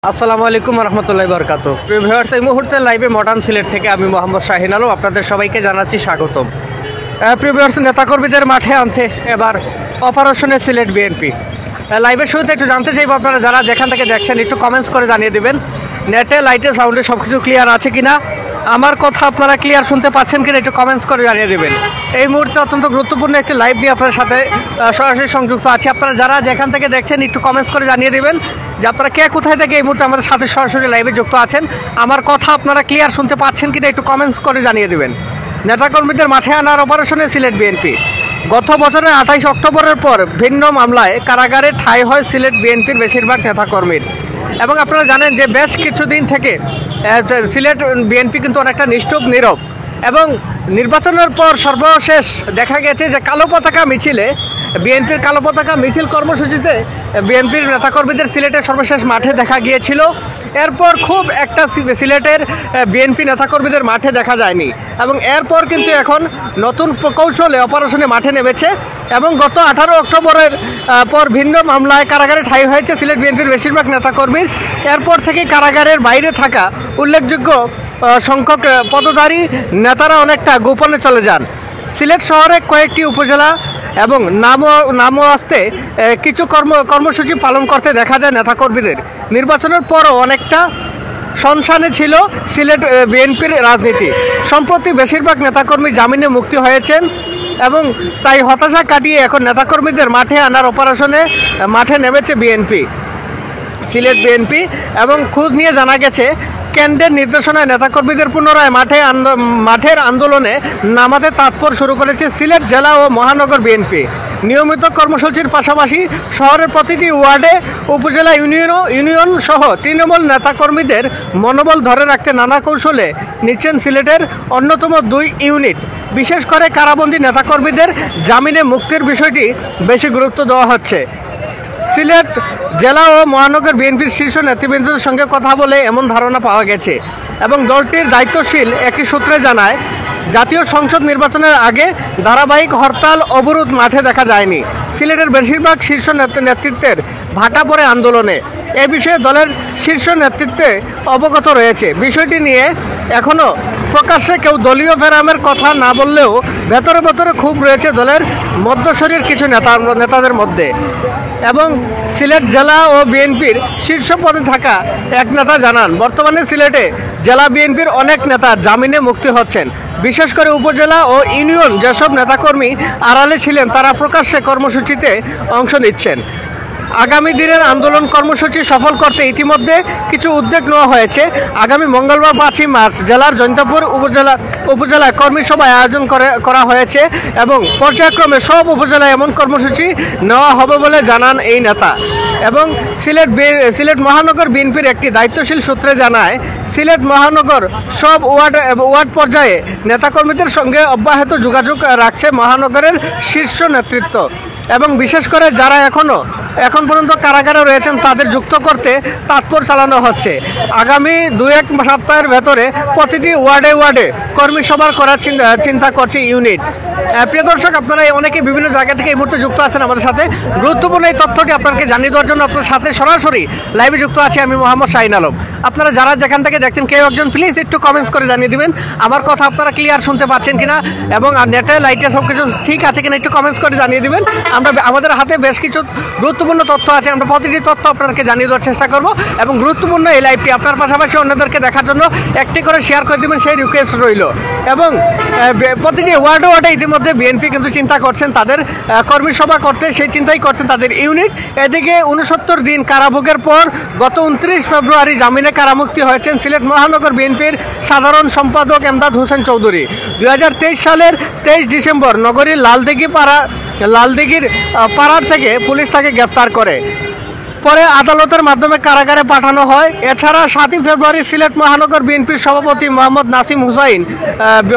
আসসালামু আলাইকুম রহমতুল্লাহি বারাকাতুহু। প্রিয় ভিউয়ার্স, এই মুহূর্তে লাইভে মডার্ন সিলেট থেকে আমি মোহাম্মদ শাহিন আলম আপনাদের সবাইকে জানাচ্ছি স্বাগতম। প্রিয় ভিউয়ার্স, নেতাকর্মীদের মাঠে আনতে এবার অপারেশনে সিলেট বিএনপি। লাইভের শুরুতে একটু জানতে চাইব, আপনারা যারা যেখান থেকে দেখছেন একটু কমেন্টস করে জানিয়ে দেবেন নেটে লাইটে সাউন্ডে সব কিছু ক্লিয়ার আছে কিনা, আমার কথা আপনারা ক্লিয়ার শুনতে পাচ্ছেন কিনা একটু কমেন্টস করে জানিয়ে দেবেন। এই মুহূর্তে অত্যন্ত গুরুত্বপূর্ণ একটি লাইভ নিয়ে আপনার সাথে সরাসরি সংযুক্ত আছে। আপনারা যারা যেখান থেকে দেখছেন একটু কমেন্টস করে জানিয়ে দেবেন যে আপনারা কে কোথায় থেকে এই মুহূর্তে আমাদের সাথে সরাসরি লাইভে যুক্ত আছেন। আমার কথা আপনারা ক্লিয়ার শুনতে পাচ্ছেন কিনা একটু কমেন্টস করে জানিয়ে দেবেন। নেতাকর্মীদের মাঠে আনার অপারেশনে সিলেট বিএনপি। গত বছরের 28 অক্টোবরের পর ভিন্ন মামলায় কারাগারে ঠাঁই হয় সিলেট বিএনপির বেশিরভাগ নেতাকর্মীর। এবং আপনারা জানেন যে বেশ কিছুদিন থেকে সিলেট বিএনপি কিন্তু অনেকটা নিষ্ঠুপ নীরব, এবং নির্বাচনের পর সর্বশেষ দেখা গেছে যে কালো পতাকা মিছিলে বিএনপির কালো পতাকা মিছিল কর্মসূচিতে বিএনপির নেতাকর্মীদের সিলেটের সর্বশেষ মাঠে দেখা গিয়েছিল। এরপর খুব একটা সিলেটের বিএনপি নেতাকর্মীদের মাঠে দেখা যায়নি, এবং এরপর কিন্তু এখন নতুন প্রকৌশলে অপারেশনে মাঠে নেমেছে। এবং গত 18 অক্টোবরের পর ভিন্ন মামলায় কারাগারে ঠাঁই হয়েছে সিলেট বিএনপির বেশিরভাগ নেতাকর্মীর। এরপর থেকে কারাগারের বাইরে থাকা উল্লেখযোগ্য সংখ্যক পদধারী নেতারা অনেকটা গোপনে চলে যান। সিলেট শহরে কয়েকটি উপজেলা এবং নামও আসতে কিছু কর্মসূচি পালন করতে দেখা যায় নেতাকর্মীদের। নির্বাচনের পরও অনেকটা শনশানে ছিল সিলেট বিএনপির রাজনীতি। সম্প্রতি বেশিরভাগ নেতাকর্মী জামিনে মুক্তি হয়েছেন, এবং তাই হতাশা কাটিয়ে এখন নেতাকর্মীদের মাঠে আনার অপারেশনে মাঠে নেমেছে বিএনপি, সিলেট বিএনপি। এবং খোঁজ নিয়ে জানা গেছে কেন্দ্রের নির্দেশনায় নেতাকর্মীদের পুনরায় মাঠের আন্দোলনে নামাতে তাৎপর শুরু করেছে সিলেট জেলা ও মহানগর বিএনপি। নিয়মিত কর্মসূচির পাশাপাশি শহরের প্রতিটি ওয়ার্ডে উপজেলা ইউনিয়ন সহ তৃণমূল নেতাকর্মীদের মনোবল ধরে রাখতে নানা কৌশলে নিচ্ছেন সিলেটের অন্যতম 2 ইউনিট। বিশেষ করে কারাবন্দী নেতাকর্মীদের জামিনে মুক্তির বিষয়টি বেশি গুরুত্ব দেওয়া হচ্ছে। সিলেট জেলা ও মহানগর বিএনপির শীর্ষ নেতৃবৃন্দের সঙ্গে কথা বলে এমন ধারণা পাওয়া গেছে, এবং দলটির দায়িত্বশীল একটি সূত্রে জানায় জাতীয় সংসদ নির্বাচনের আগে ধারাবাহিক হরতাল অবরোধ মাঠে দেখা যায়নি। সিলেটের বেশিরভাগ শীর্ষ নেতৃত্বের ভাটা পড়ে আন্দোলনে। এ বিষয়ে দলের শীর্ষ নেতৃত্বে অবগত রয়েছে। বিষয়টি নিয়ে এখনও প্রকাশ্যে কেউ দলীয় ফেরামের কথা না বললেও ভেতরে ভেতরে ক্ষোভ রয়েছে দলের মধ্যসারির কিছু নেতাদের মধ্যে। এবং সিলেট জেলা ও বিএনপির শীর্ষ পদে থাকা এক নেতা জানান, বর্তমানে সিলেটে জেলা বিএনপির অনেক নেতা জামিনে মুক্তি হচ্ছেন। বিশেষ করে উপজেলা ও ইউনিয়ন যেসব নেতাকর্মী আড়ালে ছিলেন তারা প্রকাশ্যে কর্মসূচিতে অংশ নিচ্ছেন। আগামী দিনের আন্দোলন কর্মসূচি সফল করতে ইতিমধ্যে কিছু উদ্যোগ নেওয়া হয়েছে। আগামী মঙ্গলবার 5ই মার্চ জেলার জৈন্তপুর উপজেলায় কর্মী সভা আয়োজন করা হয়েছে, এবং পর্যায়ক্রমে সব উপজেলায় এমন কর্মসূচি নেওয়া হবে বলে জানান এই নেতা। এবং সিলেট মহানগর বিএনপির একটি দায়িত্বশীল সূত্রে জানায়, সিলেট মহানগর সব ওয়ার্ড পর্যায়ে নেতাকর্মীদের সঙ্গে অব্যাহত যোগাযোগ রাখছে মহানগরের শীর্ষ নেতৃত্ব, এবং বিশেষ করে যারা এখন পর্যন্ত কারাগারে রয়েছেন তাদের যুক্ত করতে তাৎপর চালানো হচ্ছে। আগামী 2-1 সপ্তাহের ভেতরে প্রতিটি ওয়ার্ডে কর্মী সভা করার চিন্তা করছে ইউনিট। প্রিয় দর্শক, আপনারা অনেকে বিভিন্ন জায়গা থেকে এই মুহূর্তে যুক্ত আছেন আমাদের সাথে। গুরুত্বপূর্ণ এই তথ্যটি আপনাকে জানিয়ে দেওয়ার জন্য আপনার সাথে সরাসরি লাইভে যুক্ত আছি আমি মোহাম্মদ শাহিন আলম। আপনারা যারা যেখান থেকে দেখছেন কেউ একজন প্লিজ একটু কমেন্টস করে জানিয়ে দিবেন আমার কথা আপনারা ক্লিয়ার শুনতে পাচ্ছেন কিনা, এবং নেটে লাইটে সব কিছু ঠিক আছে কিনা একটু কমেন্টস করে জানিয়ে দিবেন। আমাদের হাতে বেশ কিছু গুরুত্বপূর্ণ তথ্য আছে, আমরা প্রতিটি তথ্য আপনাদেরকে জানিয়ে দেওয়ার চেষ্টা করব। এবং গুরুত্বপূর্ণ এই লাইভটি আপনার পাশাপাশি অন্যদেরকে দেখার জন্য একটি করে শেয়ার করে দেবেন, সেই রিকোয়েস্ট রইল। এবং প্রতিটি ওয়ার্ডে ইতিমধ্যে বিএনপি কিন্তু চিন্তা করছেন তাদের কর্মী সভা করতে, সেই চিন্তাই করছেন তাদের ইউনিট। এদিকে 69 দিন কারাভোগের পর গত 29 ফেব্রুয়ারি জামিনে কারামুক্তি হয়েছেন সিলেট মহানগর বিএনপির সাধারণ সম্পাদক এমদাদ হোসেন চৌধুরী। 2023 সালের 23 ডিসেম্বর নগরীর লালদিঘির পাড়ার থেকে পুলিশ তাকে গ্রেফতার করে, পরে আদালতের মাধ্যমে কারাগারে পাঠানো হয়। এছাড়া 7ই ফেব্রুয়ারি সিলেট মহানগর বিএনপির সভাপতি মোহাম্মদ নাসিম হুসাইন,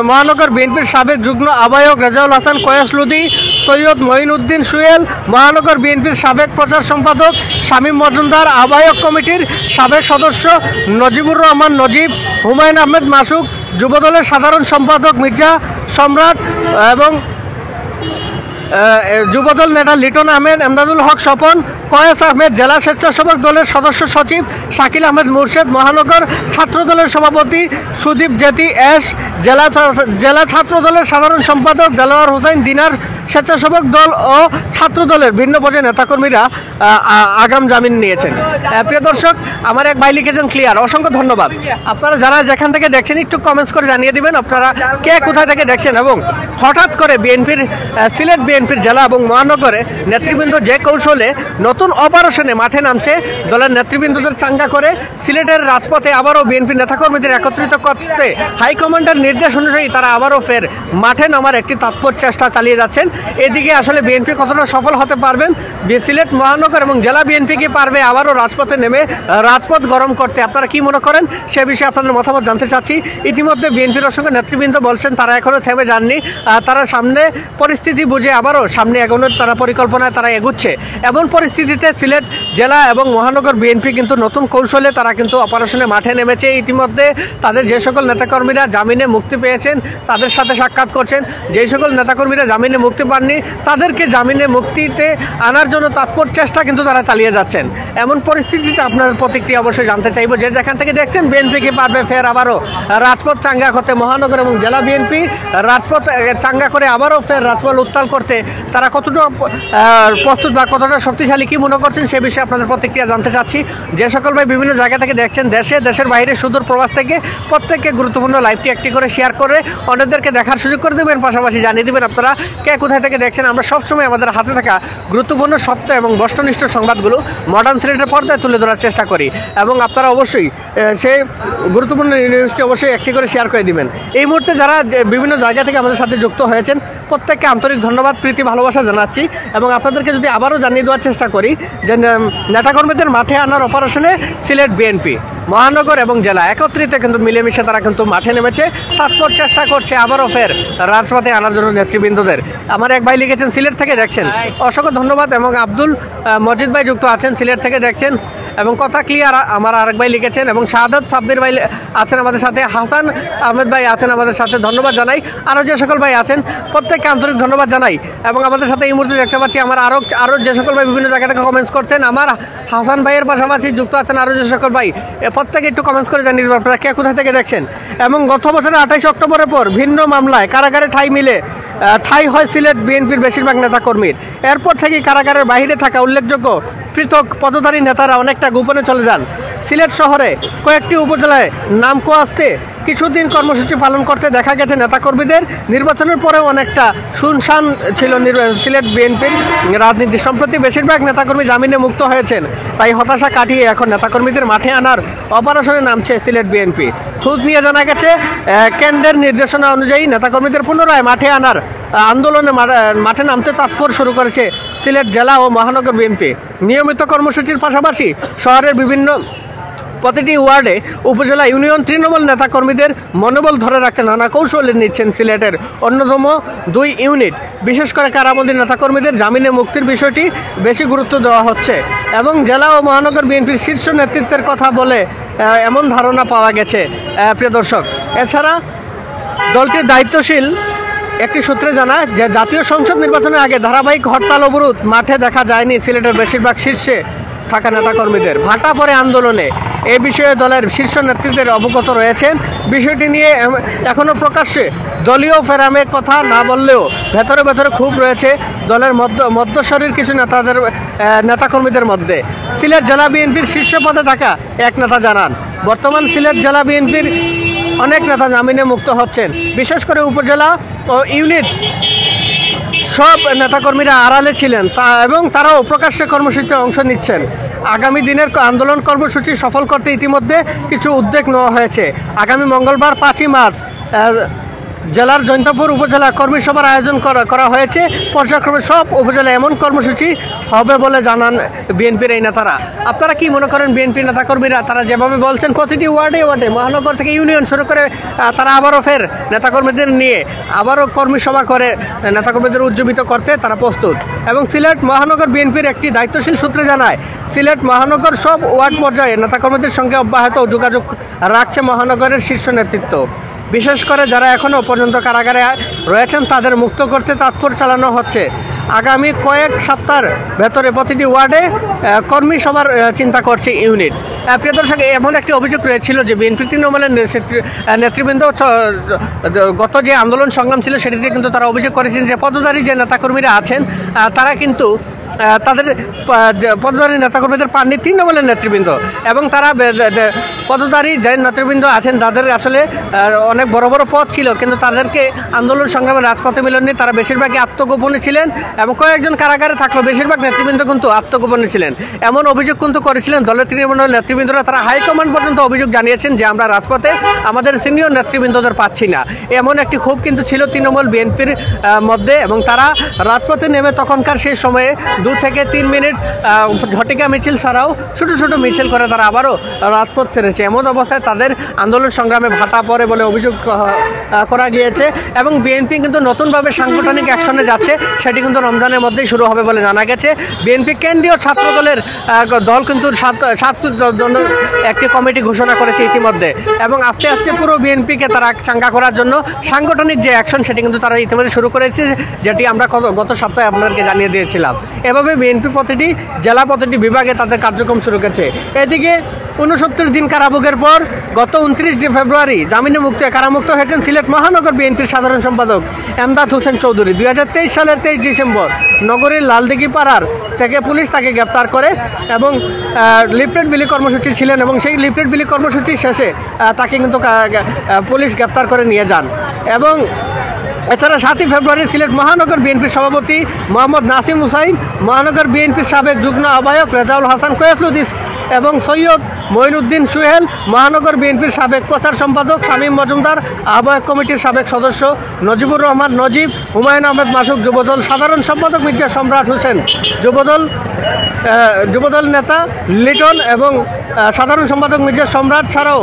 মহানগর বিএনপির সাবেক যুগ্ম আহ্বায়ক রেজাউল হাসান কয়েস লুদি, সৈয়দ মঈনউদ্দিন সুয়েল, মহানগর বিএনপির সাবেক প্রচার সম্পাদক শামীম মজুমদার, আহ্বায়ক কমিটির সাবেক সদস্য নজিবুর রহমান নজিব, হুমায়ুন আহমেদ মাসুক, যুবদলের সাধারণ সম্পাদক মির্জা সম্রাট, এবং যুবদল নেতা লিটন আহমেদ, এমদাদুল হক স্বপন, কয়েস আহমেদ, জেলা স্বেচ্ছাসেবক দলের সদস্য সচিব শাকিল আহমেদ মুর্শেদ, মহানগর ছাত্র দলের সভাপতি সুদীপ জেতি এস, জেলা ছাত্র দলের সাধারণ সম্পাদক দেলোয়ার হোসেন দিনার, স্বেচ্ছাসেবক দল ও ছাত্র দলের ভিন্ন পর্যায়ে নেতাকর্মীরা আগাম জামিন নিয়েছেন। প্রিয় দর্শক, আমার এক ভাই লিখেছেন ক্লিয়ার, অসংখ্য ধন্যবাদ। আপনারা যারা যেখান থেকে দেখছেন একটু কমেন্টস করে জানিয়ে দিবেন আপনারা কে কোথায় থেকে দেখছেন, এবং হঠাৎ করে সিলেট বিএনপির জেলা এবং মহানগরে নেতৃবৃন্দ যে কৌশলে নতুন অপারেশনে মাঠে নামছে, দলের নেতৃবৃন্দদের চাঙ্গা করে সিলেটের রাজপথে আবারও বিএনপি নেতাকর্মীদের একত্রিত করতে হাইকমান্ডের নির্দেশ অনুযায়ী তারা আবারও ফের মাঠে নামার একটি তৎপর চেষ্টা চালিয়ে যাচ্ছেন। এদিকে আসলে বিএনপি কতটা সফল হতে পারবেন, সিলেট মহানগর এবং জেলা বিএনপি কি পারবে আবারও রাজপথে নেমে রাজপথ গরম করতে, আপনারা কি মনে করেন সে বিষয়ে আপনাদের মতামত জানতে চাচ্ছি। ইতিমধ্যে বিএনপির অসংখ্য নেতৃবৃন্দ বলছেন তারা এখনও থেমে যাননি, তারা সামনে পরিস্থিতি বুঝে আবারও সামনে এগোনোর তারা পরিকল্পনায় তারা এগুচ্ছে। এমন পরিস্থিতিতে সিলেট জেলা এবং মহানগর বিএনপি কিন্তু নতুন কৌশলে তারা কিন্তু অপারেশনে মাঠে নেমেছে। ইতিমধ্যে তাদের যে সকল নেতাকর্মীরা জামিনে মুক্তি পেয়েছেন তাদের সাথে সাক্ষাৎ করছেন, যে সকল নেতাকর্মীরা জামিনে মুক্তি পাননি তাদেরকে জামিনে মুক্তিতে আনার জন্য তৎপর চেষ্টা কিন্তু তারা চালিয়ে যাচ্ছেন। এমন পরিস্থিতিতে আপনার প্রতিক্রিয়া অবশ্যই জানতে চাইব, যে যেখান থেকে দেখছেন বিএনপি কি পারবে ফের আবারও রাজপথ চাঙ্গা করতে, মহানগর এবং জেলা বিএনপি রাজপথ চাঙ্গা করে আবারও ফের রাজপথ উত্তাল করতে তারা কতটা প্রস্তুত বা কতটা শক্তিশালী, কি মনে করছেন সে বিষয়ে আপনাদের প্রতিক্রিয়া জানতে চাচ্ছি। যে সকল ভাই বিভিন্ন জায়গা থেকে দেখছেন, দেশের বাইরে সুদূর প্রবাস থেকে, প্রত্যেককে গুরুত্বপূর্ণ লাইভটি একটি করে শেয়ার করে অন্যদেরকে দেখার সুযোগ করে দেবেন, পাশাপাশি জানিয়ে দেবেন আপনারা কে কোথায় থেকে দেখছেন। আমরা সবসময় আমাদের হাতে থাকা গুরুত্বপূর্ণ সত্য এবং বস্তুনিষ্ঠ সংবাদগুলো মডার্ন সিলেটের পর্দায় তুলে ধরার চেষ্টা করি, এবং আপনারা অবশ্যই সেই গুরুত্বপূর্ণ নিউজটি অবশ্যই একটি করে শেয়ার করে দিবেন। এই মুহূর্তে যারা বিভিন্ন জায়গা থেকে আমাদের সাথে যুক্ত হয়েছেন প্রত্যেককে আন্তরিক ধন্যবাদ, প্রীতি, ভালোবাসা জানাচ্ছি। এবং আপনাদেরকে যদি আবারও জানিয়ে দেওয়ার চেষ্টা করি যে নেতাকর্মীদের মাঠে আনার অপারেশনে সিলেট বিএনপি মহানগর এবং জেলা একত্রিত কিন্তু মিলেমিশে তারা কিন্তু মাঠে নেমেছে, তৎপর চেষ্টা করছে আবারও ফের রাজপথে আনার জন্য নেতৃবৃন্দদের। আমার এক ভাই লিখেছেন সিলেট থেকে দেখছেন, অসংখ্য ধন্যবাদ। এবং আব্দুল মজিদ ভাই যুক্ত আছেন, সিলেট থেকে দেখছেন এবং কথা ক্লিয়ার আমার আরেক ভাই লিখেছেন, এবং শাহাদত সাব্বির ভাই আছেন আমাদের সাথে, হাসান আহমেদ ভাই আছেন আমাদের সাথে, ধন্যবাদ জানাই। আরও যে সকল ভাই আছেন প্রত্যেককে আন্তরিক ধন্যবাদ জানাই। এবং আমাদের সাথে এই মুহূর্তে দেখতে পাচ্ছি আমার আরও যে সকল ভাই বিভিন্ন জায়গা থেকে কমেন্টস করছেন, আমার হাসান ভাইয়ের পাশাপাশি যুক্ত আছেন আরও যে সকল ভাই, প্রত্যেকে একটু কমেন্টস করে জানিয়ে দেবেন আপনারা কে কোথা থেকে দেখছেন। এবং গত বছরের 28 অক্টোবরের পর ভিন্ন মামলায় কারাগারে ঠাঁই হয় সিলেট বিএনপির বেশিরভাগ নেতাকর্মীর। এরপর থেকে কারাগারের বাইরে থাকা উল্লেখযোগ্য পৃথক পদধারী নেতারা অনেকটা গোপনে চলে যান। সিলেট শহরে কয়েকটি উপজেলায় নাম কোয়াস্তে কিছুদিন কর্মসূচি পালন করতে দেখা গেছে নেতাকর্মীদের। নির্বাচনের পরেও অনেকটা শুনশান ছিল সিলেট বিএনপির রাজনীতি। সম্প্রতি বেশিরভাগ নেতাকর্মী জামিনে মুক্ত হয়েছেন, তাই হতাশা কাটিয়ে এখন নেতাকর্মীদের মাঠে আনার অপারেশনে নামছে সিলেট বিএনপি। খোঁজ নিয়ে জানা গেছে কেন্দ্রের নির্দেশনা অনুযায়ী নেতাকর্মীদের পুনরায় মাঠে আনার আন্দোলনে মাঠে নামতে তৎপর শুরু করেছে সিলেট জেলা ও মহানগর বিএনপি। নিয়মিত কর্মসূচির পাশাপাশি শহরের বিভিন্ন প্রতিটি ওয়ার্ডে উপজেলা ইউনিয়ন তৃণমূল নেতাকর্মীদের মনোবল ধরে রাখতে নানা কৌশলে নিচ্ছেন সিলেটের অন্যতম 2 ইউনিট। বিশেষ করে কারাবন্দী নেতাকর্মীদের জামিনে মুক্তির বিষয়টি বেশি গুরুত্ব দেওয়া হচ্ছে, এবং জেলা ও মহানগর বিএনপির শীর্ষ নেতৃত্বের কথা বলে এমন ধারণা পাওয়া গেছে। প্রিয় দর্শক, এছাড়া দলটির দায়িত্বশীল একটি সূত্রে জানায় যে জাতীয় সংসদ নির্বাচনের আগে ধারাবাহিক হরতাল অবরোধ মাঠে দেখা যায়নি সিলেটের বেশিরভাগ শীর্ষে থাকা নেতাকর্মীদের। ভাটা পড়ে আন্দোলনে এ বিষয়ে দলের শীর্ষ নেতৃত্বের অবগত রয়েছেন। বিষয়টি নিয়ে এখনও প্রকাশ্যে দলীয় ফেরামের কথা না বললেও ভেতরে ভেতরে ক্ষোভ রয়েছে দলের মধ্যশরীর কিছু নেতাকর্মীদের মধ্যে। সিলেট জেলা বিএনপির শীর্ষ পদে থাকা এক নেতা জানান, বর্তমান সিলেট জেলা বিএনপির অনেক নেতা জামিনে মুক্ত হচ্ছেন, বিশেষ করে উপজেলা ও ইউনিট সব নেতাকর্মীরা আড়ালে ছিলেন এবং তারাও প্রকাশ্যে কর্মসূচিতে অংশ নিচ্ছেন। আগামী দিনের আন্দোলন কর্মসূচি সফল করতে ইতিমধ্যে কিছু উদ্যোগ নেওয়া হয়েছে। আগামী মঙ্গলবার 5ই মার্চ জেলার জৈন্তপুর উপজেলা কর্মী সভার আয়োজন করা হয়েছে। পর্যায়ক্রমে সব উপজেলায় এমন কর্মসূচি হবে বলে জানান বিএনপির এই নেতারা। আপনারা কি মনে করেন বিএনপি নেতাকর্মীরা তারা যেভাবে বলছেন প্রতিটি ওয়ার্ডে মহানগর থেকে ইউনিয়ন শুরু করে তারা আবারও ফের নেতাকর্মীদের নিয়ে আবারও কর্মী সভা করে নেতাকর্মীদের উজ্জীবিত করতে তারা প্রস্তুত। এবং সিলেট মহানগর বিএনপির একটি দায়িত্বশীল সূত্রে জানায়, সিলেট মহানগর সব ওয়ার্ড পর্যায়ে নেতাকর্মীদের সঙ্গে অব্যাহত যোগাযোগ রাখছে মহানগরের শীর্ষ নেতৃত্ব। বিশেষ করে যারা এখনও পর্যন্ত কারাগারে রয়েছেন তাদের মুক্ত করতে তৎপর চালানো হচ্ছে। আগামী কয়েক সপ্তাহের ভেতরে প্রতিটি ওয়ার্ডে কর্মী সভার চিন্তা করছে ইউনিট। প্রিয় দর্শক, এমন একটি অভিযোগ রয়েছিল যে বিএনপি তৃণমূলের নেতৃবৃন্দ গত যে আন্দোলন সংগ্রাম ছিল সেটিতে কিন্তু তারা অভিযোগ করেছেন যে পদধারী যে নেতাকর্মীরা আছেন তারা কিন্তু তাদের পদধারী নেতাকর্মীদের পাননি তৃণমূলের নেতৃবৃন্দ, এবং তারা পদধারী যে নেতৃবৃন্দ আছেন তাদের আসলে অনেক বড় বড় পদ ছিল, কিন্তু তাদেরকে আন্দোলন সংগ্রামের রাজপথে মিলননি। তারা বেশিরভাগই আত্মগোপনে ছিলেন এবং কয়েকজন কারাগারে থাকলেও বেশিরভাগ নেতৃবৃন্দ কিন্তু আত্মগোপনে ছিলেন। এমন অভিযোগ কিন্তু করেছিলেন দলের তৃণমূল নেতৃবৃন্দরা। তারা হাইকমান্ড পর্যন্ত অভিযোগ জানিয়েছেন যে আমরা রাজপথে আমাদের সিনিয়র নেতৃবৃন্দদের পাচ্ছি না। এমন একটি ক্ষোভ কিন্তু ছিল তৃণমূল বিএনপির মধ্যে, এবং তারা রাজপথে নেমে তখনকার সেই সময়ে 2 থেকে 3 মিনিট ঝটিকা মিছিল ছাড়াও ছোটো ছোটো মিছিল করে তারা আবারও রাজপথ ছেড়েছে। এমন অবস্থায় তাদের আন্দোলন সংগ্রামে ভাটা পড়ে বলে অভিযোগ করা গিয়েছে, এবং বিএনপি কিন্তু নতুনভাবে সাংগঠনিক অ্যাকশনে যাচ্ছে। সেটি কিন্তু রমজানের মধ্যেই শুরু হবে বলে জানা গেছে। বিএনপি কেন্দ্রীয় ছাত্র দলের দল কিন্তু 7 জনের একটি কমিটি ঘোষণা করেছে ইতিমধ্যে, এবং আস্তে আস্তে পুরো বিএনপিকে তারা চাঙ্গা করার জন্য সাংগঠনিক যে অ্যাকশন সেটি কিন্তু তারা ইতিমধ্যে শুরু করেছে, যেটি আমরা গত সপ্তাহে আপনাদেরকে জানিয়ে দিয়েছিলাম। এভাবে বিএনপি প্রতিটি জেলা প্রতিটি বিভাগে তাদের কার্যক্রম শুরু করেছে। এদিকে 69 দিন কারাভোগের পর গত 29 ফেব্রুয়ারি জামিনে কারামুক্ত হয়েছেন সিলেট মহানগর বিএনপির সাধারণ সম্পাদক এমদাদ হোসেন চৌধুরী। 2023 সালের 23 ডিসেম্বর নগরীর লালদিঘি পাড়ার থেকে পুলিশ তাকে গ্রেপ্তার করে এবং লিফলেট বিলি কর্মসূচি ছিলেন, এবং সেই লিফলেট বিলি কর্মসূচির শেষে তাকে কিন্তু পুলিশ গ্রেপ্তার করে নিয়ে যান। এবং এছাড়া 7 ফেব্রুয়ারি সিলেট মহানগর বিএনপির সভাপতি মোহাম্মদ নাসিম হুসাইন, মহানগর বিএনপির সাবেক যুগ্ম আহ্বায়ক রেজাউল হাসান কোয়েসলুদ্দিন এবং সৈয়দ মঈনুদ্দিন সুহেল, মহানগর বিএনপির সাবেক প্রচার সম্পাদক শামীম মজুমদার, আহ্বায়ক কমিটির সাবেক সদস্য নজিবুর রহমান নজিব, হুমায়ুন আহমেদ মাসুক, যুবদল সাধারণ সম্পাদক মির্জা সম্রাট হোসেন, যুবদল নেতা লিটন এবং সাধারণ সম্পাদক মির্জা সম্রাট ছাড়াও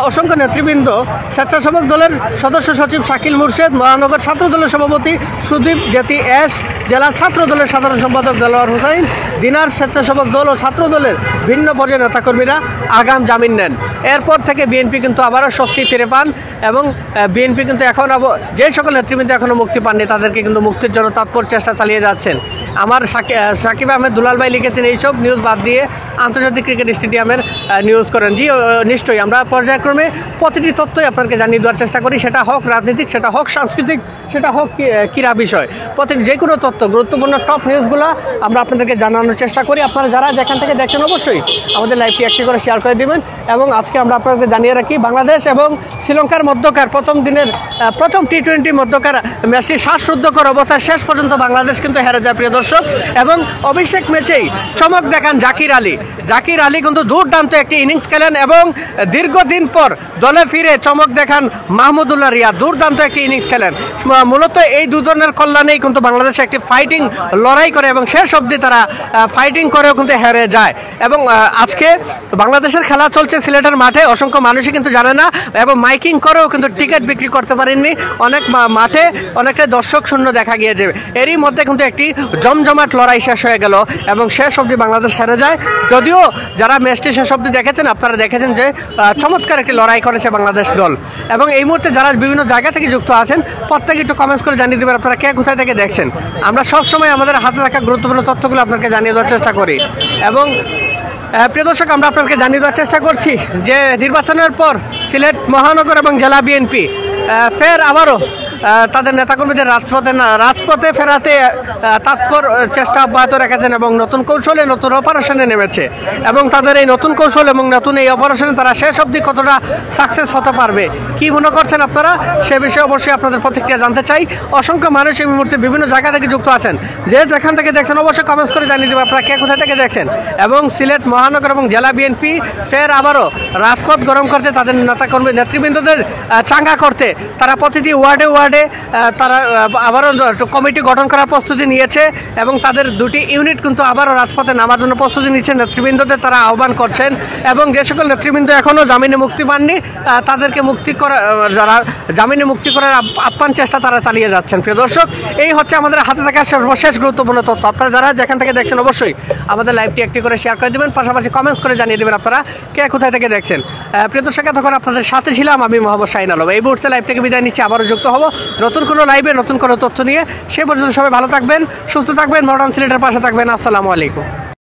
অসংখ্য নেতৃবৃন্দ, স্বেচ্ছাসেবক দলের সদস্য সচিব শাকিল মুর্শেদ, মহানগর ছাত্র দলের সভাপতি সুদীপ জ্যোতি এস, জেলা ছাত্র দলের সাধারণ সম্পাদক দেলোয়ার হোসাইন, দিনার স্বেচ্ছাসেবক দল ও ছাত্র দলের ভিন্ন পর্যায়ের নেতাকর্মীরা আগাম জামিন নেন। এরপর থেকে বিএনপি কিন্তু আবারও স্বস্তি ফিরে পান, এবং বিএনপি কিন্তু এখন যে সকল নেতৃবৃন্দ এখনও মুক্তি পাননি তাদেরকে কিন্তু মুক্তির জন্য তৎপর চেষ্টা চালিয়ে যাচ্ছেন। আমার সাকিব আহমেদ দুলাল ভাই লিখেছেন এইসব নিউজ বাদ দিয়ে আন্তর্জাতিক ক্রিকেট স্টেডিয়ামের নিউজ করেন। জি নিশ্চয়ই, আমরা পর্যায়ক্রমে প্রতিটি তথ্যই আপনাকে জানিয়ে দেওয়ার চেষ্টা করি, সেটা হোক রাজনীতিক, সেটা হোক সাংস্কৃতিক, সেটা হোক ক্রীড়া বিষয়। যে কোনো তথ্য, গুরুত্বপূর্ণ টপ নিউজগুলো আমরা আপনাদেরকে জানানোর চেষ্টা করি। আপনারা যারা যেখান থেকে দেখছেন অবশ্যই আমাদের লাইভটি একটি করে শেয়ার করে দেবেন। এবং আজকে আমরা আপনাদেরকে জানিয়ে রাখি, বাংলাদেশ এবং শ্রীলঙ্কার মধ্যকার প্রথম দিনের প্রথম T20 মধ্যকার ম্যাচটি শ্বাসরুদ্ধকর অবস্থায় শেষ পর্যন্ত বাংলাদেশ কিন্তু হেরে যায় প্রিয় দর্শক। এবং অভিষেক ম্যাচেই চমক দেখান জাকির আলী কিন্তু দুর্দান্ত একটি ইনিংস খেলেন, এবং দীর্ঘদিন পর দলে ফিরে চমক দেখান মাহমুদুল্লাহ রিয়াদ, দুর্দান্ত একটি ইনিংস খেলেন। মূলত এই দুজনের কল্যাণেই কিন্তু বাংলাদেশ একটি ফাইটিং লড়াই করে এবং শেষ অবধি তারা ফাইটিং করেও কিন্তু হেরে যায়। এবং আজকে বাংলাদেশের খেলা চলছে সিলেটের মাঠে, অসংখ্য মানুষই কিন্তু জানে না, এবং মাইকিং করেও কিন্তু টিকিট বিক্রি করতে পারেননি। অনেক মাঠে অনেকটা দর্শক শূন্য দেখা গিয়েছে। এরই মধ্যে কিন্তু একটি জমজমাট লড়াই শেষ হয়ে গেল এবং শেষ অবধি বাংলাদেশ হেরে যায়। যদিও যারা ম্যাচটি শেষ অবধি দেখেছেন আপনারা দেখেছেন যে চমৎকার একটি লড়াই করেছে বাংলাদেশ দল। এবং এই মুহূর্তে যারা বিভিন্ন জায়গা থেকে যুক্ত আছেন প্রত্যেকে একটু কমেন্টস করে জানিয়ে দেবেন আপনারা কে কোথায় থেকে দেখছেন। আমরা সবসময় আমাদের হাতে রাখা গুরুত্বপূর্ণ তথ্যগুলো আপনাকে জানিয়ে দেওয়ার চেষ্টা করি। এবং প্রিয় দর্শক, আমরা আপনাকে জানিয়ে দেওয়ার চেষ্টা করছি যে নির্বাচনের পর সিলেট মহানগর এবং জেলা বিএনপি ফের আবারও তাদের নেতাকর্মীদের রাজপথে ফেরাতে তৎপর চেষ্টা অব্যাহত রেখেছেন, এবং নতুন কৌশলে নতুন অপারেশনে নেমেছে। এবং তাদের এই নতুন কৌশল এবং নতুন এই অপারেশনে তারা শেষ অবধি কতটা সাকসেস হতে পারবে, কি মনে করছেন আপনারা, সে বিষয়ে অবশ্যই আপনাদের প্রতিক্রিয়া জানতে চাই। অসংখ্য মানুষ এই মুহূর্তে বিভিন্ন জায়গা থেকে যুক্ত আছেন, যে যেখান থেকে দেখছেন অবশ্যই কমেন্টস করে জানিয়ে দেবেন আপনারা কে কোথায় থেকে দেখছেন। এবং সিলেট মহানগর এবং জেলা বিএনপি ফের আবারও রাজপথ গরম করতে, তাদের নেতাকর্মী নেতৃবৃন্দদের চাঙ্গা করতে তারা প্রতিটি ওয়ার্ডে ওয়ার্ডে তারা আবারও কমিটি গঠন করার প্রস্তুতি নিয়েছে এবং তাদের 2টি ইউনিট কিন্তু আবারও রাজপথে নামার জন্য প্রস্তুতি নিচ্ছেন। নেতৃবৃন্দদের তারা আহ্বান করছেন এবং যে সকল নেতৃবৃন্দ এখনও জামিনে মুক্তি পাননি তাদেরকে জামিনে মুক্তি করার আপ্রাণ চেষ্টা তারা চালিয়ে যাচ্ছেন। প্রিয় দর্শক, এই হচ্ছে আমাদের হাতে থাকা সর্বশেষ গুরুত্বপূর্ণ তথ্য। আপনারা যারা যেখান থেকে দেখছেন অবশ্যই আমাদের লাইভটি একটি করে শেয়ার করে দেবেন, পাশাপাশি কমেন্টস করে জানিয়ে দেবেন আপনারা কে কোথায় থেকে দেখছেন। প্রিয় দর্শক, তখন আপনাদের সাথে ছিলাম আমি মোহাম্মদ শাহিন আলম। এই মুহূর্তে লাইভ থেকে বিদায় নিচ্ছি, আবারও যুক্ত হব নতুন কোনো লাইভে নতুন কোনো তথ্য নিয়ে। সে পর্যন্ত সবাই ভালো থাকবেন, সুস্থ থাকবেন, মডার্ন সিলেটের পাশে থাকবেন। আসসালামু আলাইকুম।